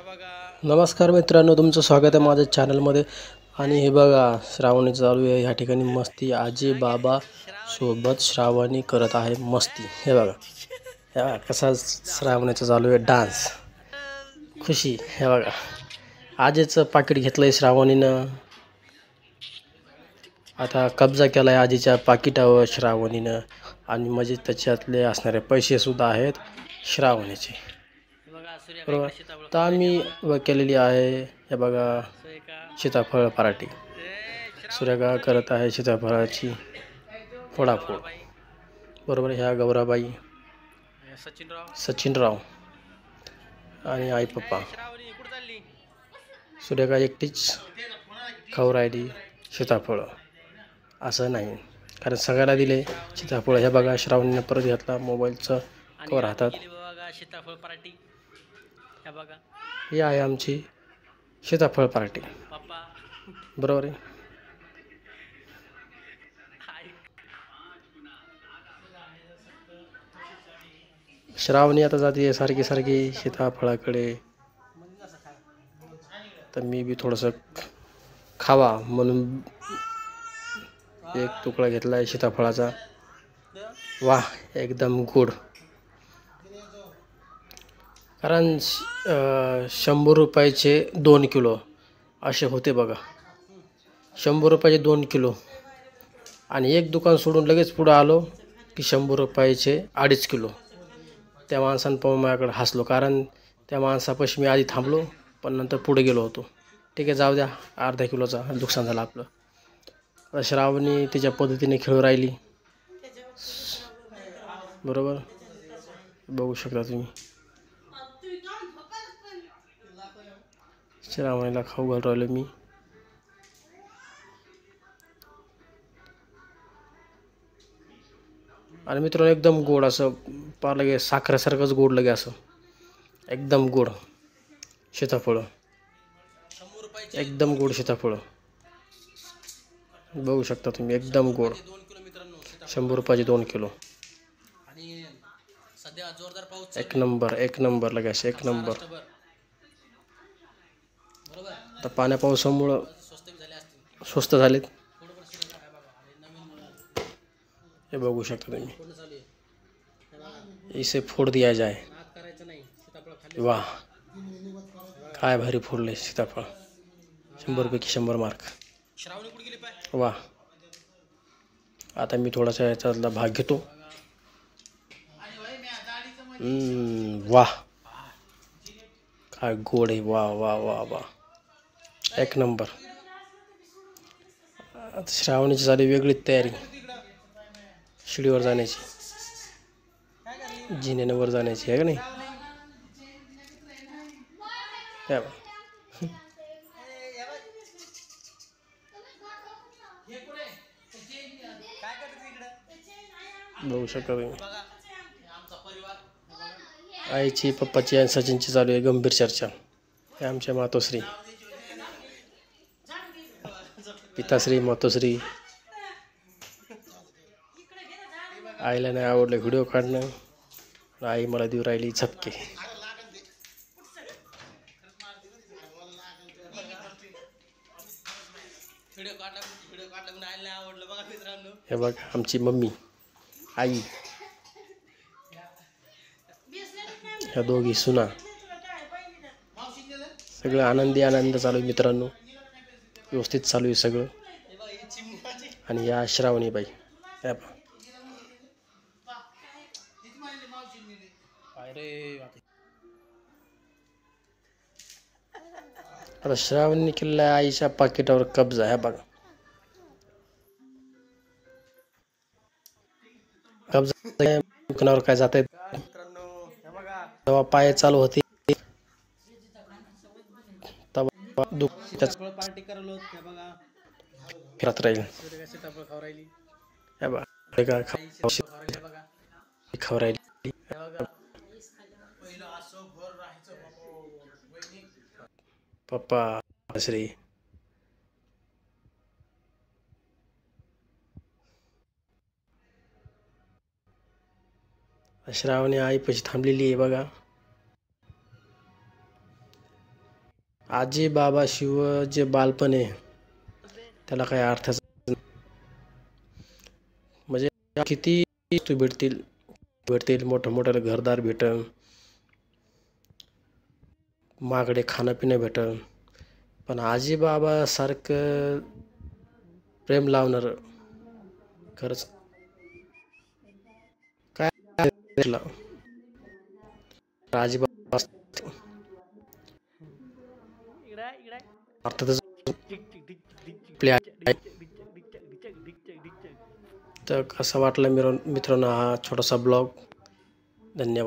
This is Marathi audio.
नमस्कार मित्रांनो, तुमचं स्वागत आहे माझ्या चॅनलमध्ये. आणि हे बघा, श्रावणी चालू आहे. ह्या ठिकाणी मस्ती आजी बाबा सोबत श्रावणी करत आहे मस्ती. हे बघा, हे बघा कसा श्रावणीचा चालू आहे डान्स, खुशी. हे बघा, आजीचं पाकिट घेतलंय श्रावणीनं. आता कब्जा केलाय आजीच्या पाकिटावर श्रावणीनं. आणि म्हणजे त्याच्यातले असणारे पैसे सुद्धा आहेत श्रावणीचे, बरोबर. तर आम्ही केलेली आहे, हे बघा, सीताफळ पराठी. सूर्यगा करत आहे सीताफळाची फोडाफोड, बरोबर. ह्या गौराबाई, सचिनराव आणि आई पप्पा. सूर्यगा एकटीच खाऊ राहिली सीताफळ, असं नाही, कारण सगळ्याला दिले सीताफळ. हे बघा, श्रावणीने परत घेतला मोबाईलचं कवर हातात. ही आहे आमची सीताफळ पार्टी, बरोबर आहे. श्रावणी आता जाते सारखी सारखी सीताफळाकडे, तर मी बी थोडंसं खावा म्हणून एक तुकडा घेतला आहे सीताफळाचा. वाह, एकदम गोड. कारण 100 रुपयाचे 2 किलो असे होते बघा. 100 रुपयाचे 2 किलो. आणि एक दुकान सोडून लगेच पुढं आलो की 100 रुपयाचे 2.5 किलो. त्या माणसानं पाहून माझ्याकडे हसलो, कारण त्या माणसापाशी मी आधी थांबलो, पण नंतर पुढे गेलो होतो. ठीक आहे, जाऊ द्या, अर्धा किलोचा नुकसान झालं आपलं. आता श्रावणी तिच्या पद्धतीने खेळू राहिली, बरोबर. बघू शकता तुम्ही, श्रावणीला खाऊ घालून राहिलो मी. आणि मित्रांनो, एकदम गोड, असं पार लगे साखरेसारखंच गोड, लगे असं एकदम गोड सीताफळ, एकदम गोड सीताफळ. बघू शकता तुम्ही, एकदम गोड. 100 रुपयाचे 2 किलो. एक नंबर, एक नंबर लगे असे, एक नंबर. आता पाण्या पावसामुळं स्वस्त झालेत, हे बघू शकता तुम्ही. इसे फोड दिया जाए. वाह, काय भारी फोडले सीताफळ. 100 पैकी 100 मार्क. वाह. आता मी थोडासा याच्यातला भाग घेतो. वाह, काय गोड आहे. वाह वाह वाह वाह, एक नंबर. आता श्रावणीची झाली वेगळीच तयारी शिडीवर जाण्याची, जिन्याने वर जाण्याची, आहे का नाही. बघू शकता तुम्ही, आईची, पप्पाची आणि सचिनची चालू आहे गंभीर चर्चा. हे आमच्या मातोश्री, पिताश्री, मातोश्री. आईला नाही आवडलं व्हिडिओ काढणं, आई मला देऊ राहिली झपके. हे बघ, आमची मम्मी, आई, ह्या दोघी सुना, सगळं आनंदी आनंद चालू आहे मित्रांनो, व्यवस्थित चालू आहे सगळं. आणि या श्रावणी बाई, आता श्रावणी केलेला आईच्या पाकिटावर कब्जा. ह्या बघा, कब्जा दुकानावर काय जात आहेत. तेव्हा पाय चालू होते, फिरत राहील. खाऊ राहिली पप्पा श्री. श्रावणी आई पशी थांबलेली आहे बघा. आजी बाबा शिव जे बालपण आहे त्याला काही अर्थच नाही. म्हणजे किती वस्तू भेटतील भेटतील मोठं मोठं घरदार भेटन, महागडे खाणं पिणं भेटन, पण आजी बाबा सारखं प्रेम लावणार खरंच काय भेटलं. आजी बाबा अर्थातच आपले आहे. तर कसं वाटलं मित्रांनो हा छोटासा ब्लॉग. धन्यवाद.